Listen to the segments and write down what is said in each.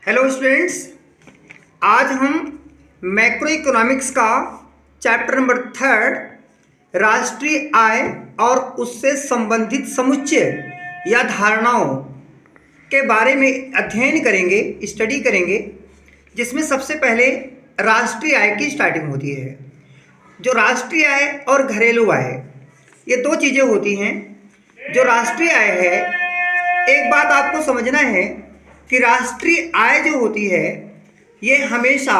Hello students, आज हम macro economics का चैप्टर नंबर 3 राष्ट्रीय आय और उससे संबंधित समुच्चय या धारणाओं के बारे में अध्ययन करेंगे, स्टडी करेंगे। जिसमें सबसे पहले राष्ट्रीय आय की स्टार्टिंग होती है। जो राष्ट्रीय आय और घरेलू आय, ये दो चीज़ें होती हैं। जो राष्ट्रीय आय है, एक बात आपको समझना है कि राष्ट्रीय आय जो होती है ये हमेशा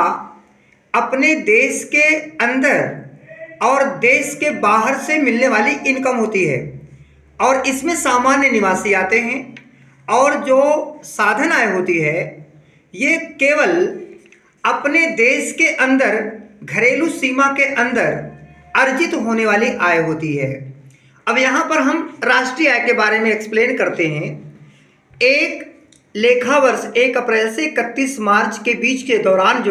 अपने देश के अंदर और देश के बाहर से मिलने वाली इनकम होती है, और इसमें सामान्य निवासी आते हैं। और जो साधन आय होती है ये केवल अपने देश के अंदर घरेलू सीमा के अंदर अर्जित होने वाली आय होती है। अब यहाँ पर हम राष्ट्रीय आय के बारे में एक्सप्लेन करते हैं। एक लेखा वर्ष 1 अप्रैल से 31 मार्च के बीच के दौरान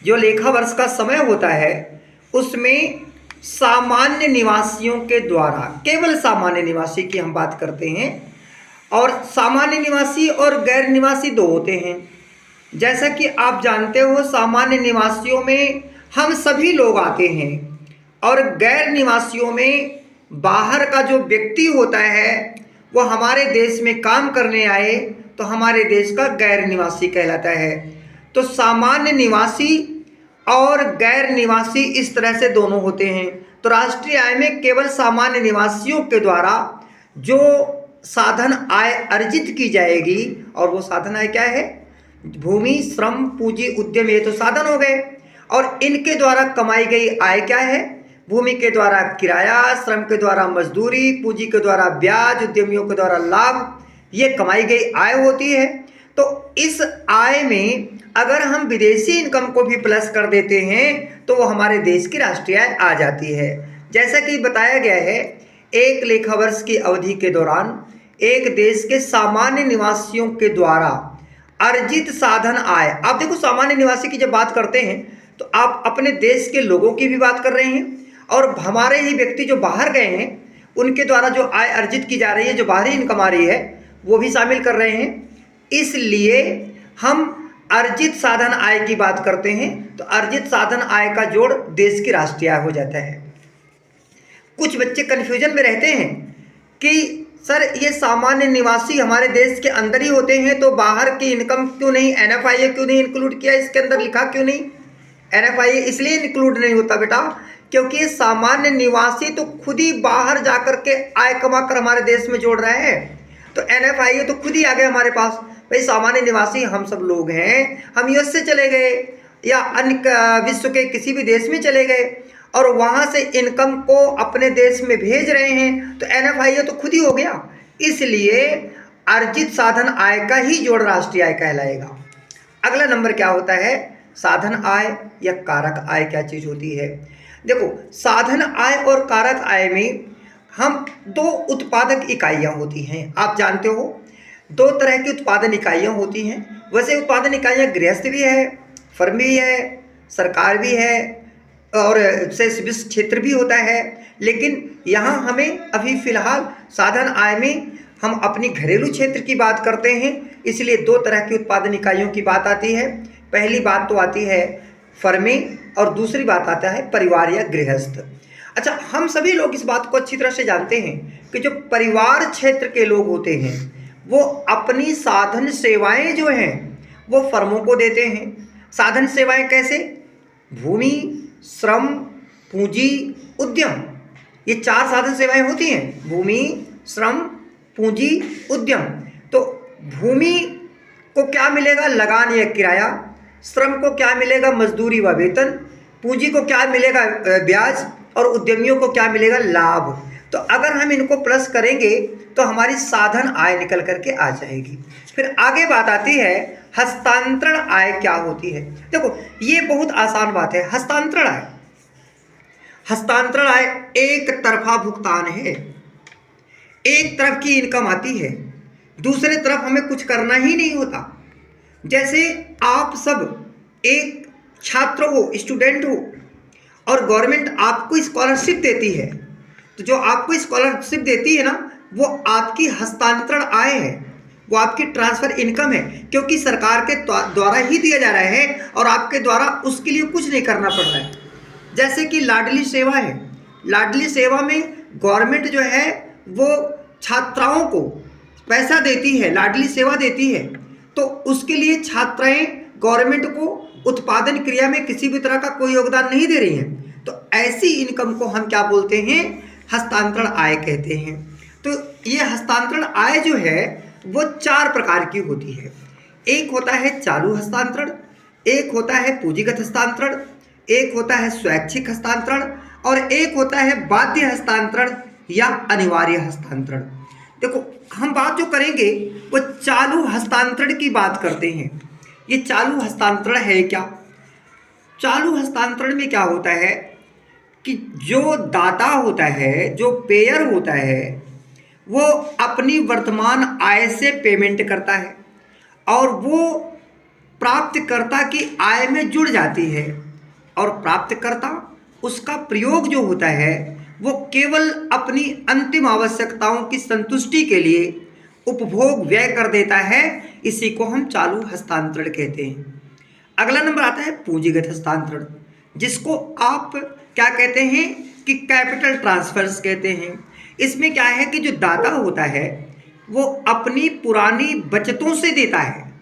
जो लेखा वर्ष का समय होता है उसमें सामान्य निवासियों के द्वारा, केवल सामान्य निवासी की हम बात करते हैं, और सामान्य निवासी और गैर निवासी दो होते हैं। जैसा कि आप जानते हो, सामान्य निवासियों में हम सभी लोग आते हैं और गैर निवासियों में बाहर का जो व्यक्ति होता है वो हमारे देश में काम करने आए तो हमारे देश का गैर निवासी कहलाता है। तो सामान्य निवासी और गैर निवासी इस तरह से दोनों होते हैं। तो राष्ट्रीय आय में केवल सामान्य निवासियों के द्वारा जो साधन आय अर्जित की जाएगी, और वो साधन आय क्या है? भूमि, श्रम, पूंजी, उद्यम, ये तो साधन हो गए। और इनके द्वारा कमाई गई आय क्या है? भूमि के द्वारा किराया, श्रम के द्वारा मजदूरी, पूंजी के द्वारा ब्याज, उद्यमियों के द्वारा लाभ, ये कमाई गई आय होती है। तो इस आय में अगर हम विदेशी इनकम को भी प्लस कर देते हैं तो वो हमारे देश की राष्ट्रीय आय आ जाती है। जैसा कि बताया गया है, एक लेखा वर्ष की अवधि के दौरान एक देश के सामान्य निवासियों के द्वारा अर्जित साधन आय। आप देखो, सामान्य निवासी की जब बात करते हैं तो आप अपने देश के लोगों की भी बात कर रहे हैं, और हमारे ही व्यक्ति जो बाहर गए हैं उनके द्वारा जो आय अर्जित की जा रही है, जो बाहरी इनकम आ रही है, वो भी शामिल कर रहे हैं। इसलिए हम अर्जित साधन आय की बात करते हैं तो अर्जित साधन आय का जोड़ देश की राष्ट्रीय आय हो जाता है। कुछ बच्चे कन्फ्यूजन में रहते हैं कि सर ये सामान्य निवासी हमारे देश के अंदर ही होते हैं तो बाहर की इनकम क्यों नहीं, NFIA क्यों नहीं इंक्लूड किया, इसके अंदर लिखा क्यों नहीं? NFIA इसलिए इंक्लूड नहीं होता बेटा क्योंकि ये सामान्य निवासी तो खुद ही बाहर जाकर के आय कमाकर हमारे देश में जोड़ रहे हैं। तो NFIA तो खुद ही आ गए हमारे पास। भाई सामान्य निवासी हम सब लोग हैं, हम US से चले गए या अन्य विश्व के किसी भी देश में चले गए और वहाँ से इनकम को अपने देश में भेज रहे हैं, तो NFIA तो खुद ही हो गया। इसलिए अर्जित साधन आय का ही जोड़ राष्ट्रीय आय कहलाएगा। अगला नंबर क्या होता है? साधन आय या कारक आय क्या चीज़ होती है? देखो, साधन आय और कारक आय में हम दो उत्पादक इकाइयाँ होती हैं। आप जानते हो, दो तरह की उत्पादन इकाइयाँ होती हैं। वैसे उत्पादन इकाइयाँ गृहस्थ भी है, फर्म भी है, सरकार भी है, और से विश्व क्षेत्र भी होता है। लेकिन यहाँ हमें अभी फ़िलहाल साधन आय में हम अपनी घरेलू क्षेत्र की बात करते हैं, इसलिए दो तरह की उत्पादन इकाइयों की बात आती है। पहली बात तो आती है फर्में, और दूसरी बात आता है परिवार या गृहस्थ। अच्छा, हम सभी लोग इस बात को अच्छी तरह से जानते हैं कि जो परिवार क्षेत्र के लोग होते हैं वो अपनी साधन सेवाएं जो हैं वो फर्मों को देते हैं। साधन सेवाएं कैसे? भूमि, श्रम, पूंजी, उद्यम, ये 4 साधन सेवाएं होती हैं। भूमि, श्रम, पूंजी, उद्यम। तो भूमि को क्या मिलेगा? लगान या किराया। श्रम को क्या मिलेगा? मजदूरी व वेतन। पूंजी को क्या मिलेगा? ब्याज। और उद्यमियों को क्या मिलेगा? लाभ। तो अगर हम इनको प्लस करेंगे तो हमारी साधन आय निकल करके आ जाएगी। फिर आगे बात आती है हस्तांतरण आय क्या होती है। देखो, ये बहुत आसान बात है। हस्तांतरण आय, हस्तांतरण आय एक तरफा भुगतान है। एक तरफ की इनकम आती है, दूसरे तरफ हमें कुछ करना ही नहीं होता। जैसे आप सब एक छात्र हो, स्टूडेंट हो, और गवर्नमेंट आपको स्कॉलरशिप देती है, तो जो आपको स्कॉलरशिप देती है ना, वो आपकी हस्तांतरण आय है। वो आपकी ट्रांसफ़र इनकम है, क्योंकि सरकार के द्वारा ही दिया जा रहा है और आपके द्वारा उसके लिए कुछ नहीं करना पड़ रहा है। जैसे कि लाडली सेवा है, लाडली सेवा में गवर्नमेंट जो है वो छात्राओं को पैसा देती है, लाडली सेवा देती है, तो उसके लिए छात्राएं गवर्नमेंट को उत्पादन क्रिया में किसी भी तरह का कोई योगदान नहीं दे रही हैं। तो ऐसी इनकम को हम क्या बोलते हैं? हस्तांतरण आय कहते हैं। तो ये हस्तांतरण आय जो है वो 4 प्रकार की होती है। एक होता है चालू हस्तांतरण, एक होता है पूंजीगत हस्तांतरण, एक होता है स्वैच्छिक हस्तांतरण और एक होता है बाध्य हस्तांतरण या अनिवार्य हस्तांतरण। देखो, हम बात जो करेंगे वो चालू हस्तांतरण की बात करते हैं। ये चालू हस्तांतरण है क्या? चालू हस्तांतरण में क्या होता है कि जो दाता होता है, जो पेयर होता है, वो अपनी वर्तमान आय से पेमेंट करता है और वो प्राप्तकर्ता की आय में जुड़ जाती है और प्राप्तकर्ता उसका प्रयोग जो होता है वो केवल अपनी अंतिम आवश्यकताओं की संतुष्टि के लिए उपभोग व्यय कर देता है। इसी को हम चालू हस्तांतरण कहते हैं। अगला नंबर आता है पूंजीगत हस्तांतरण, जिसको आप क्या कहते हैं कि कैपिटल ट्रांसफर्स कहते हैं। इसमें क्या है कि जो दाता होता है वो अपनी पुरानी बचतों से देता है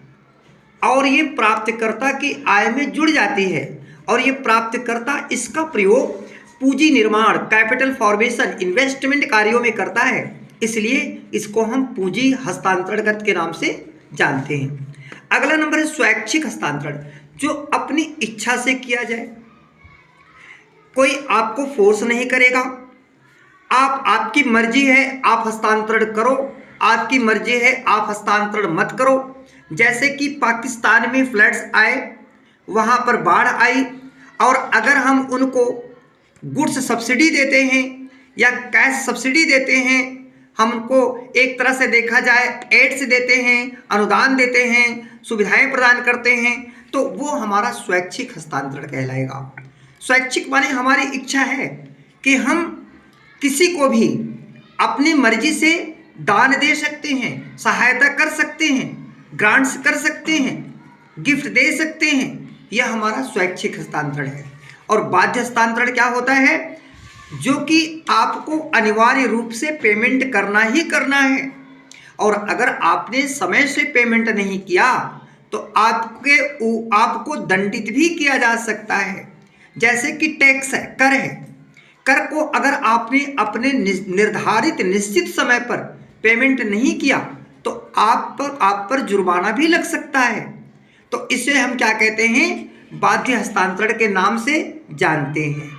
और ये प्राप्तकर्ता की आय में जुड़ जाती है और ये प्राप्तकर्ता इसका प्रयोग पूंजी निर्माण, कैपिटल फॉर्मेशन, इन्वेस्टमेंट कार्यों में करता है। इसलिए इसको हम पूंजी हस्तांतरण के नाम से जानते हैं। अगला नंबर है स्वैच्छिक हस्तांतरण, जो अपनी इच्छा से किया जाए। कोई आपको फोर्स नहीं करेगा, आपकी मर्जी है आप हस्तांतरण करो, आपकी मर्जी है आप हस्तांतरण मत करो। जैसे कि पाकिस्तान में फ्लड्स आए, वहाँ पर बाढ़ आई और अगर हम उनको गुड्स सब्सिडी देते हैं या कैश सब्सिडी देते हैं, हमको एक तरह से देखा जाए एड्स देते हैं, अनुदान देते हैं, सुविधाएं प्रदान करते हैं, तो वो हमारा स्वैच्छिक हस्तांतरण कहलाएगा। स्वैच्छिक माने हमारी इच्छा है कि हम किसी को भी अपनी मर्जी से दान दे सकते हैं, सहायता कर सकते हैं, ग्रांट्स कर सकते हैं, गिफ्ट दे सकते हैं। यह हमारा स्वैच्छिक हस्तांतरण है। और बाध्य हस्तांतरण क्या होता है? जो कि आपको अनिवार्य रूप से पेमेंट करना ही करना है और अगर आपने समय से पेमेंट नहीं किया तो आपको दंडित भी किया जा सकता है। जैसे कि टैक्स है, कर है, कर को अगर आपने अपने निर्धारित निश्चित समय पर पेमेंट नहीं किया तो आप पर जुर्माना भी लग सकता है। तो इसे हम क्या कहते हैं? बाध्य हस्तांतरण के नाम से जानते हैं।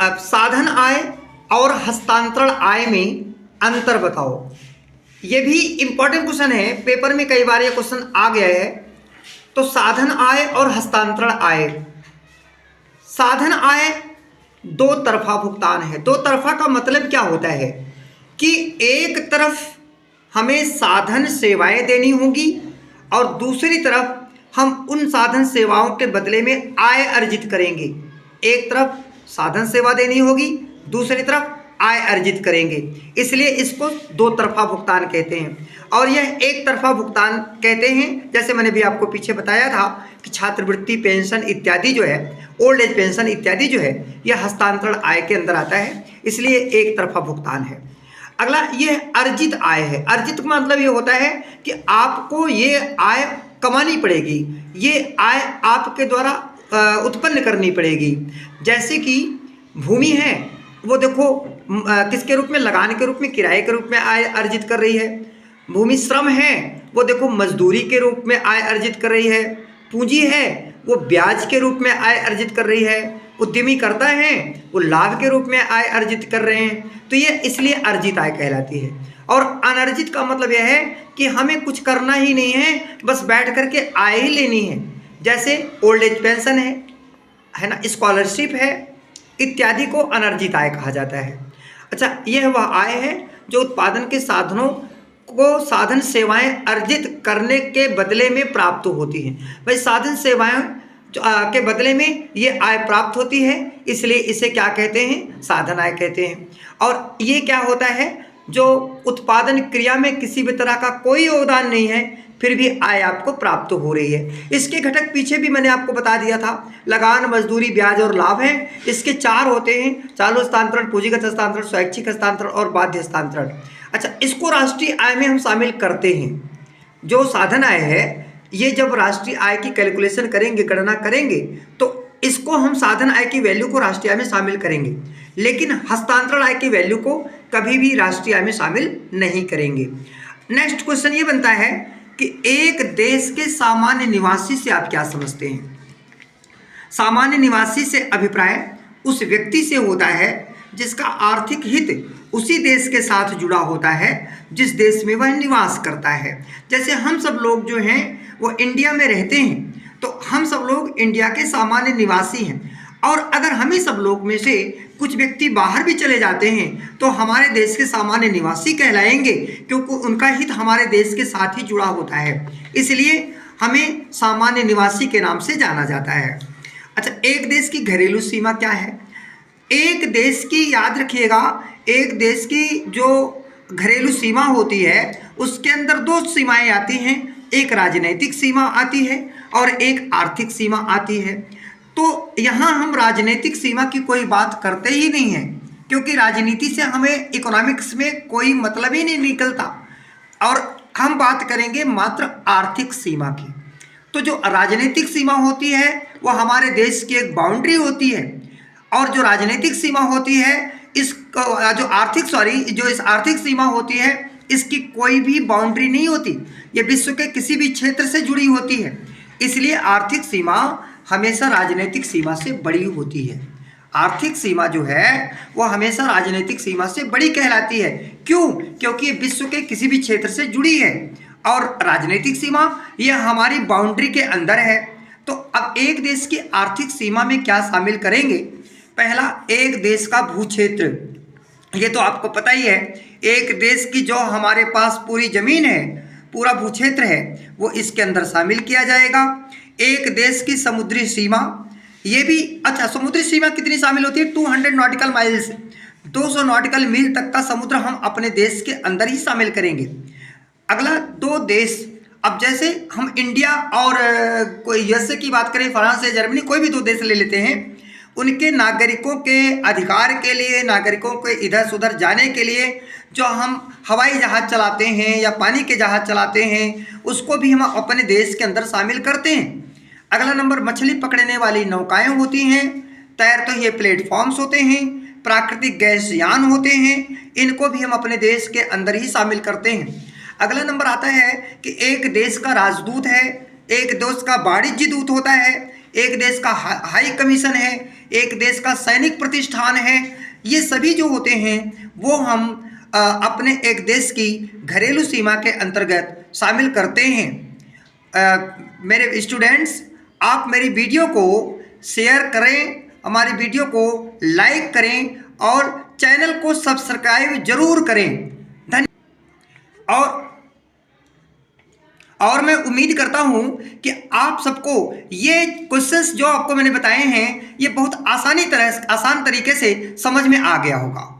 अब साधन आय और हस्तांतरण आय में अंतर बताओ। ये भी इंपॉर्टेंट क्वेश्चन है, पेपर में कई बार ये क्वेश्चन आ गया है। तो साधन आय और हस्तांतरण आय, साधन आय दो तरफा भुगतान है। दो तरफा का मतलब क्या होता है कि एक तरफ हमें साधन सेवाएं देनी होगी और दूसरी तरफ हम उन साधन सेवाओं के बदले में आय अर्जित करेंगे। एक तरफ साधन सेवा देनी होगी, दूसरी तरफ आय अर्जित करेंगे, इसलिए इसको दो तरफा भुगतान कहते हैं। और यह एक तरफा भुगतान कहते हैं, जैसे मैंने भी आपको पीछे बताया था कि छात्रवृत्ति, पेंशन इत्यादि जो है, ओल्ड एज पेंशन इत्यादि जो है, यह हस्तांतरण आय के अंदर आता है, इसलिए एक तरफा भुगतान है। अगला यह अर्जित आय है। अर्जित का मतलब ये होता है कि आपको ये आय कमानी पड़ेगी, ये आय आपके द्वारा उत्पन्न करनी पड़ेगी। जैसे कि भूमि है, वो देखो किसके रूप में? लगान के रूप में, किराए के रूप में आय अर्जित कर रही है। भूमि श्रम है, वो देखो मजदूरी के रूप में आय अर्जित कर रही है। पूंजी है, वो ब्याज के रूप में आय अर्जित कर रही है। उद्यमी करता है, वो लाभ के रूप में आय अर्जित कर रहे हैं। तो ये इसलिए अर्जित आय कहलाती है। और अनर्जित का मतलब यह है कि हमें कुछ करना ही नहीं है, बस बैठ करके आय ही लेनी है। जैसे ओल्ड एज पेंशन है ना, स्कॉलरशिप है इत्यादि को अनर्जित आय कहा जाता है। अच्छा, यह वह आय है जो उत्पादन के साधनों को, साधन सेवाएं अर्जित करने के बदले में प्राप्त होती हैं। भाई साधन सेवाएं के बदले में ये आय प्राप्त होती है, इसलिए इसे क्या कहते हैं? साधन आय कहते हैं। और ये क्या होता है? जो उत्पादन क्रिया में किसी भी तरह का कोई योगदान नहीं है, फिर भी आय आपको प्राप्त हो रही है। इसके घटक पीछे भी मैंने आपको बता दिया था, लगान, मजदूरी, ब्याज और लाभ हैं। इसके 4 होते हैं, चालू हस्तांतरण, पूंजीगत हस्तांतरण, स्वैच्छिक हस्तांतरण और बाध्य हस्तांतरण। अच्छा, इसको राष्ट्रीय आय में हम शामिल करते हैं। जो साधन आय है, ये जब राष्ट्रीय आय की कैलकुलेशन करेंगे, गणना करेंगे, तो इसको हम साधन आय की वैल्यू को राष्ट्रीय आय में शामिल करेंगे, लेकिन हस्तांतरण आय की वैल्यू को कभी भी राष्ट्रीय आय में शामिल नहीं करेंगे। नेक्स्ट क्वेश्चन ये बनता है कि एक देश के सामान्य निवासी से आप क्या समझते हैं? सामान्य निवासी से अभिप्राय उस व्यक्ति से होता है जिसका आर्थिक हित उसी देश के साथ जुड़ा होता है जिस देश में वह निवास करता है। जैसे हम सब लोग जो हैं वो इंडिया में रहते हैं, तो हम सब लोग इंडिया के सामान्य निवासी हैं, और अगर हम ही सब लोग में से कुछ व्यक्ति बाहर भी चले जाते हैं तो हमारे देश के सामान्य निवासी कहलाएंगे, क्योंकि उनका हित हमारे देश के साथ ही जुड़ा होता है, इसलिए हमें सामान्य निवासी के नाम से जाना जाता है। अच्छा, एक देश की घरेलू सीमा क्या है? एक देश की, याद रखिएगा, एक देश की जो घरेलू सीमा होती है उसके अंदर 2 सीमाएं आती हैं, एक राजनीतिक सीमा आती है और एक आर्थिक सीमा आती है। तो यहाँ हम राजनीतिक सीमा की कोई बात करते ही नहीं हैं, क्योंकि राजनीति से हमें इकोनॉमिक्स में कोई मतलब ही नहीं निकलता, और हम बात करेंगे मात्र आर्थिक सीमा की। तो जो राजनीतिक सीमा होती है वो हमारे देश की एक बाउंड्री होती है, और जो राजनीतिक सीमा होती है इसको जो इस आर्थिक सीमा होती है इसकी कोई भी बाउंड्री नहीं होती, ये विश्व के किसी भी क्षेत्र से जुड़ी होती है, इसलिए आर्थिक सीमा हमेशा राजनीतिक सीमा से बड़ी होती है। आर्थिक सीमा जो है वो हमेशा राजनीतिक सीमा से बड़ी कहलाती है। क्यों? क्योंकि ये विश्व के किसी भी क्षेत्र से जुड़ी है, और राजनीतिक सीमा यह हमारी बाउंड्री के अंदर है। तो अब एक देश की आर्थिक सीमा में क्या शामिल करेंगे? पहला, एक देश का भू क्षेत्र, ये तो आपको पता ही है। एक देश की जो हमारे पास पूरी जमीन है, पूरा भू क्षेत्र है, वो इसके अंदर शामिल किया जाएगा। एक देश की समुद्री सीमा, ये भी, अच्छा, समुद्री सीमा कितनी शामिल होती है? 200 नॉटिकल माइल्स, 200 नॉटिकल मील तक का समुद्र हम अपने देश के अंदर ही शामिल करेंगे। अगला, 2 देश, अब जैसे हम इंडिया और कोई यूएसए की बात करें, फ्रांस या जर्मनी, कोई भी 2 देश ले लेते हैं, उनके नागरिकों के अधिकार के लिए, नागरिकों के इधर उधर जाने के लिए जो हम हवाई जहाज़ चलाते हैं या पानी के जहाज़ चलाते हैं, उसको भी हम अपने देश के अंदर शामिल करते हैं। अगला नंबर, मछली पकड़ने वाली नौकाएं होती हैं, तैरते हुए प्लेटफॉर्म्स होते हैं, प्राकृतिक गैस यान होते हैं, इनको भी हम अपने देश के अंदर ही शामिल करते हैं। अगला नंबर आता है कि एक देश का राजदूत है, एक देश का वाणिज्य दूत होता है, एक देश का हाई कमीशन है, एक देश का सैनिक प्रतिष्ठान है। ये सभी जो होते हैं वो हम अपने एक देश की घरेलू सीमा के अंतर्गत शामिल करते हैं। मेरे स्टूडेंट्स, आप मेरी वीडियो को शेयर करें, हमारी वीडियो को लाइक करें और चैनल को सब्सक्राइब जरूर करें। धन्यवाद। और मैं उम्मीद करता हूं कि आप सबको ये क्वेश्चंस जो आपको मैंने बताए हैं ये बहुत आसान तरीके से समझ में आ गया होगा।